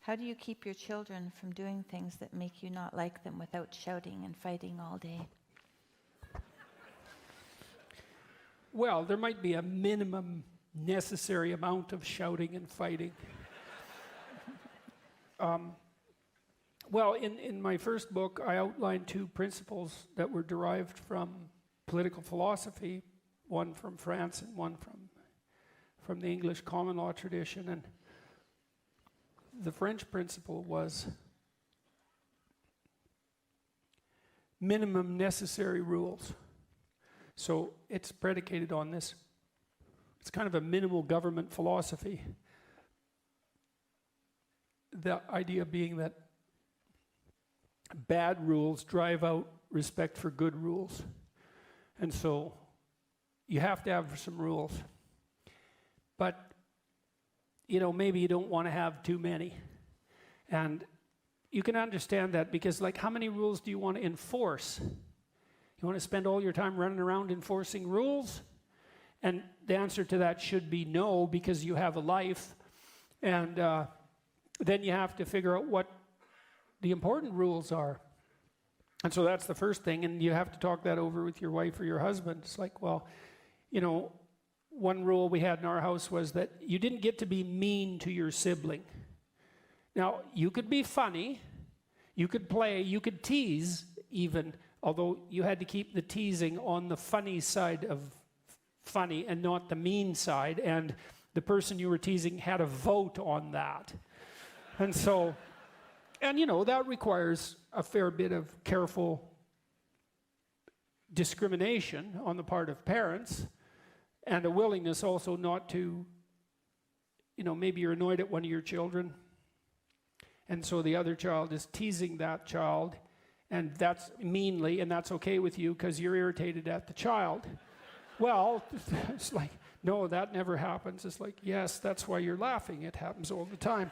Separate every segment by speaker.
Speaker 1: How do you keep your children from doing things that make you not like them without shouting and fighting all day?
Speaker 2: Well, there might be a minimum necessary amount of shouting and fighting. Well, in my first book, I outlined 2 principles that were derived from political philosophy, one from France and one from the English common law tradition. And the French principle was minimum necessary rules. So it's predicated on this. It's kind of a minimal government philosophy. The idea being that bad rules drive out respect for good rules. And so you have to have some rules. But, you know, maybe you don't want to have too many. And you can understand that because, like, how many rules do you want to enforce? You want to spend all your time running around enforcing rules? And the answer to that should be no, because you have a life. And then you have to figure out what the important rules are. And so that's the first thing, and you have to talk that over with your wife or your husband. It's like, well, you know, one rule we had in our house was that you didn't get to be mean to your sibling. Now, you could be funny, you could play, you could tease even, although you had to keep the teasing on the funny side of funny and not the mean side, and the person you were teasing had a vote on that. And so, and you know, that requires a fair bit of careful discrimination on the part of parents, and a willingness also not to, you know, maybe you're annoyed at one of your children, and so the other child is teasing that child, and that's meanly, and that's okay with you because you're irritated at the child. Well, it's like, no, that never happens. It's like, yes, that's why you're laughing. It happens all the time.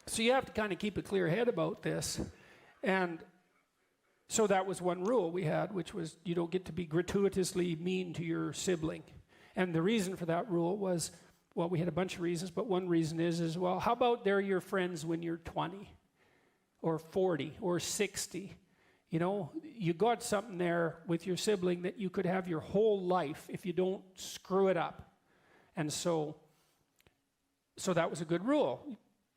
Speaker 2: So you have to kind of keep a clear head about this. And so that was one rule we had, which was you don't get to be gratuitously mean to your sibling. And the reason for that rule was, well, we had a bunch of reasons, but one reason is well, how about they're your friends when you're 20 or 40 or 60? You know, you got something there with your sibling that you could have your whole life if you don't screw it up. And so that was a good rule.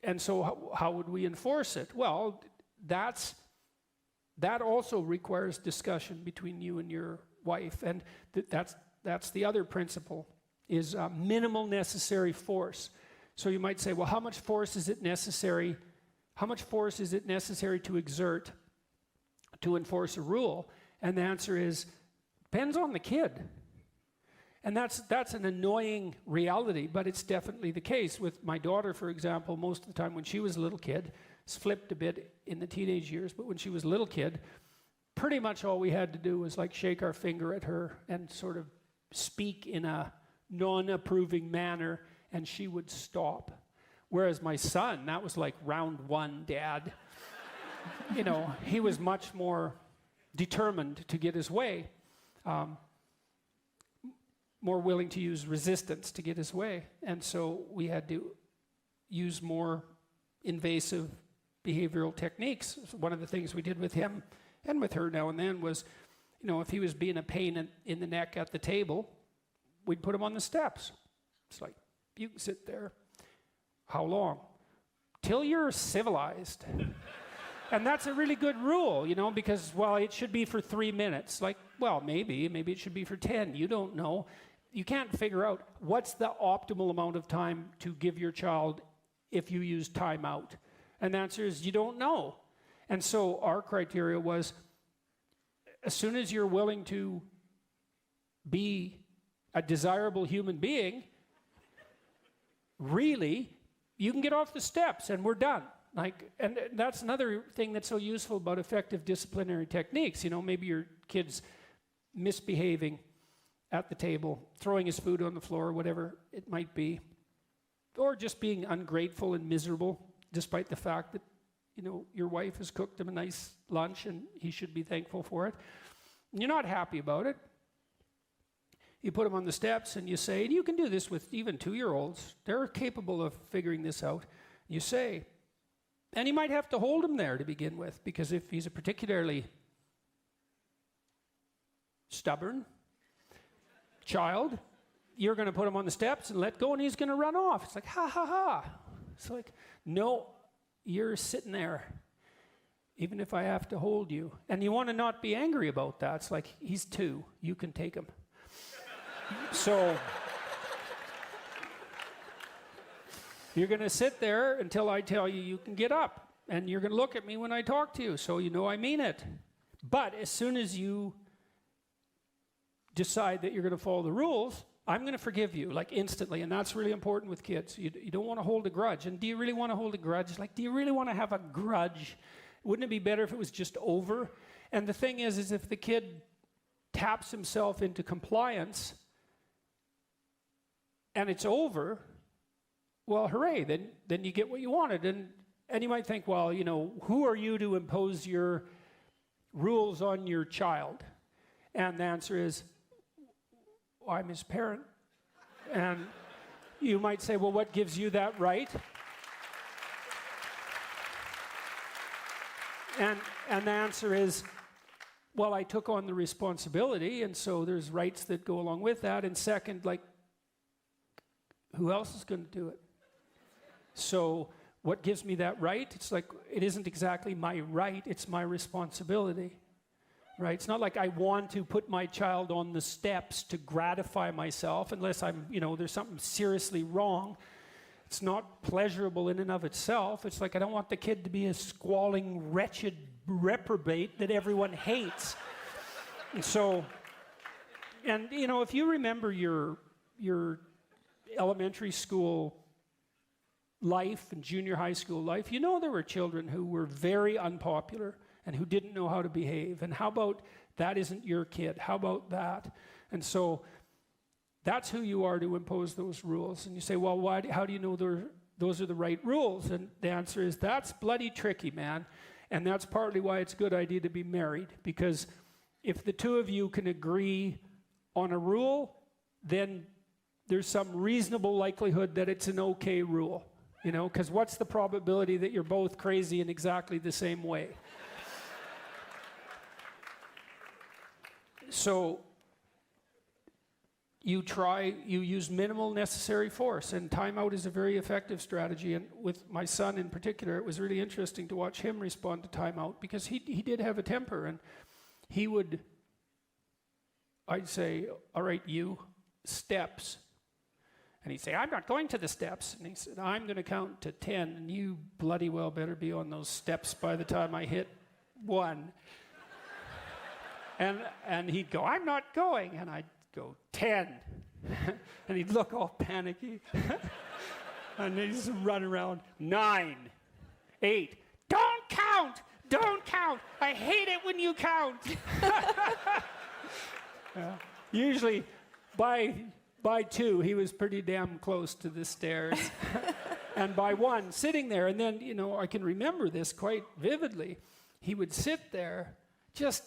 Speaker 2: And so how would we enforce it? Well, that also requires discussion between you and your wife. And that's the other principle, is minimal necessary force. So you might say, well, how much force is it necessary? How much force is it necessary to exert to enforce a rule? And the answer is, depends on the kid. And that's an annoying reality, but it's definitely the case. With my daughter, for example, most of the time when she was a little kid, it's flipped a bit in the teenage years, but when she was a little kid, pretty much all we had to do was like shake our finger at her and sort of speak in a non-approving manner, and she would stop. Whereas my son, that was like round one, Dad. You know, he was much more determined to get his way. More willing to use resistance to get his way. And so we had to use more invasive behavioral techniques. So one of the things we did with him and with her now and then was, you know, if he was being a pain in the neck at the table, we'd put him on the steps. It's like, you can sit there. How long? Till you're civilized. And that's a really good rule, you know, because, well, it should be for 3 minutes. Like, well, maybe it should be for 10. You don't know. You can't figure out what's the optimal amount of time to give your child if you use timeout. And the answer is you don't know. And so our criteria was, as soon as you're willing to be a desirable human being, really, you can get off the steps and we're done. And that's another thing that's so useful about effective disciplinary techniques. You know, maybe your kid's misbehaving at the table, throwing his food on the floor, whatever it might be, or just being ungrateful and miserable, despite the fact that, you know, your wife has cooked him a nice lunch and he should be thankful for it. And you're not happy about it. You put him on the steps and you say, and you can do this with even 2-year-olds, they're capable of figuring this out. You say. And you might have to hold him there to begin with, because if he's a particularly stubborn child, you're going to put him on the steps and let go, and he's going to run off. It's like, ha, ha, ha. It's like, no, you're sitting there, even if I have to hold you. And you want to not be angry about that. It's like, he's 2. You can take him. So you're going to sit there until I tell you you can get up. And you're going to look at me when I talk to you, so you know I mean it. But as soon as you decide that you're going to follow the rules, I'm going to forgive you, like instantly. And that's really important with kids. You don't want to hold a grudge. And do you really want to hold a grudge? Like, do you really want to have a grudge? Wouldn't it be better if it was just over? And the thing is if the kid taps himself into compliance and it's over, well, hooray, then you get what you wanted. And you might think, well, you know, who are you to impose your rules on your child? And the answer is, I'm his parent. And you might say, well, what gives you that right? And the answer is, well, I took on the responsibility, and so there's rights that go along with that. And second, like, who else is going to do it? So what gives me that right? It's like, it isn't exactly my right, it's my responsibility. Right? It's not like I want to put my child on the steps to gratify myself, unless I'm, you know, there's something seriously wrong. It's not pleasurable in and of itself. It's like, I don't want the kid to be a squalling, wretched reprobate that everyone hates. And so, and you know, if you remember your elementary school life and junior high school life, you know there were children who were very unpopular and who didn't know how to behave. And how about that isn't your kid? How about that? And so that's who you are to impose those rules. And you say, well, how do you know those are the right rules? And the answer is, that's bloody tricky, man. And that's partly why it's a good idea to be married. Because if the two of you can agree on a rule, then there's some reasonable likelihood that it's an okay rule. You know, because what's the probability that you're both crazy in exactly the same way? So you use minimal necessary force, and timeout is a very effective strategy. And with my son in particular, it was really interesting to watch him respond to timeout, because he did have a temper, and I'd say, all right, you, steps. And he'd say, I'm not going to the steps. And he said, I'm going to count to 10, and you bloody well better be on those steps by the time I hit 1. And he'd go, I'm not going. And I'd go, 10. And he'd look all panicky. And he'd just run around, 9, 8. Don't count! Don't count! I hate it when you count! Usually, by 2, he was pretty damn close to the stairs. And by 1, sitting there, and then, you know, I can remember this quite vividly. He would sit there just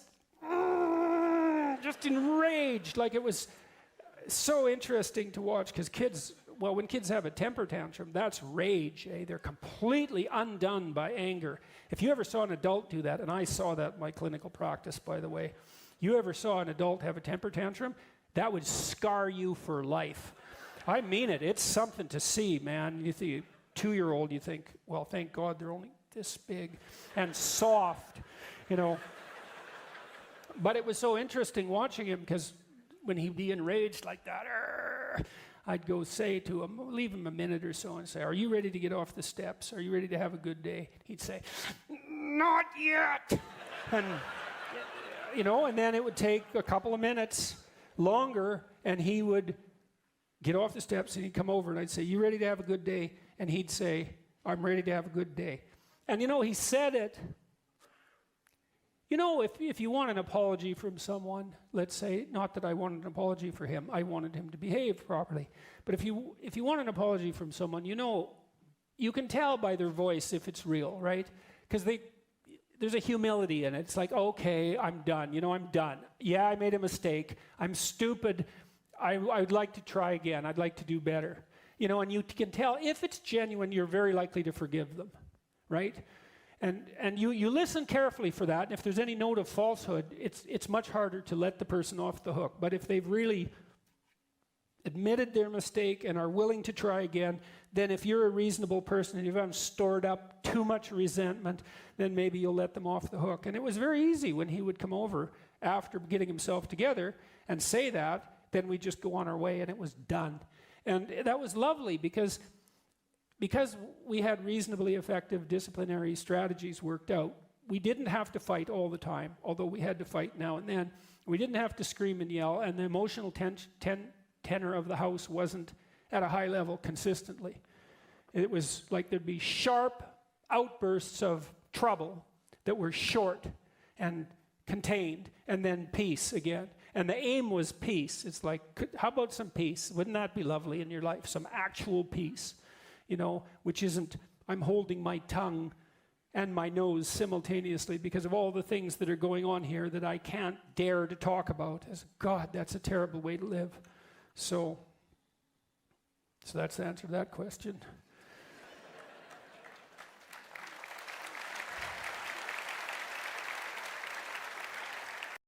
Speaker 2: enraged. Like, it was so interesting to watch, because kids, well, when kids have a temper tantrum, that's rage. They're completely undone by anger. If you ever saw an adult do that, and I saw that in my clinical practice, by the way, you ever saw an adult have a temper tantrum, that would scar you for life. I mean it. It's something to see, man. You see a 2-year-old, you think, well, thank God they're only this big and soft, you know. But it was so interesting watching him, because when he'd be enraged like that, I'd go say to him, leave him a minute or so and say, are you ready to get off the steps? Are you ready to have a good day? He'd say, not yet. And, you know, and then it would take a couple of minutes longer, and he would get off the steps, and he'd come over, and I'd say, you ready to have a good day? And he'd say, I'm ready to have a good day. And, you know, he said it. You know, if you want an apology from someone, let's say, not that I wanted an apology for him, I wanted him to behave properly. But if you want an apology from someone, you know, you can tell by their voice if it's real, right? Because there's a humility in it. It's like, okay, I'm done. You know, I'm done. Yeah, I made a mistake. I'm stupid. I'd like to try again. I'd like to do better. You know, and you can tell if it's genuine, you're very likely to forgive them, right? And you listen carefully for that, and if there's any note of falsehood, it's much harder to let the person off the hook. But if they've really admitted their mistake and are willing to try again, then if you're a reasonable person and you haven't stored up too much resentment, then maybe you'll let them off the hook. And it was very easy when he would come over after getting himself together and say that, then we'd just go on our way and it was done. And that was lovely because we had reasonably effective disciplinary strategies worked out. We didn't have to fight all the time, although we had to fight now and then. We didn't have to scream and yell, and the emotional tenor of the house wasn't at a high level consistently. It was like there'd be sharp outbursts of trouble that were short and contained, and then peace again. And the aim was peace. It's like, how about some peace? Wouldn't that be lovely in your life? Some actual peace, you know, which isn't, I'm holding my tongue and my nose simultaneously because of all the things that are going on here that I can't dare to talk about. As God, that's a terrible way to live. So that's the answer to that question.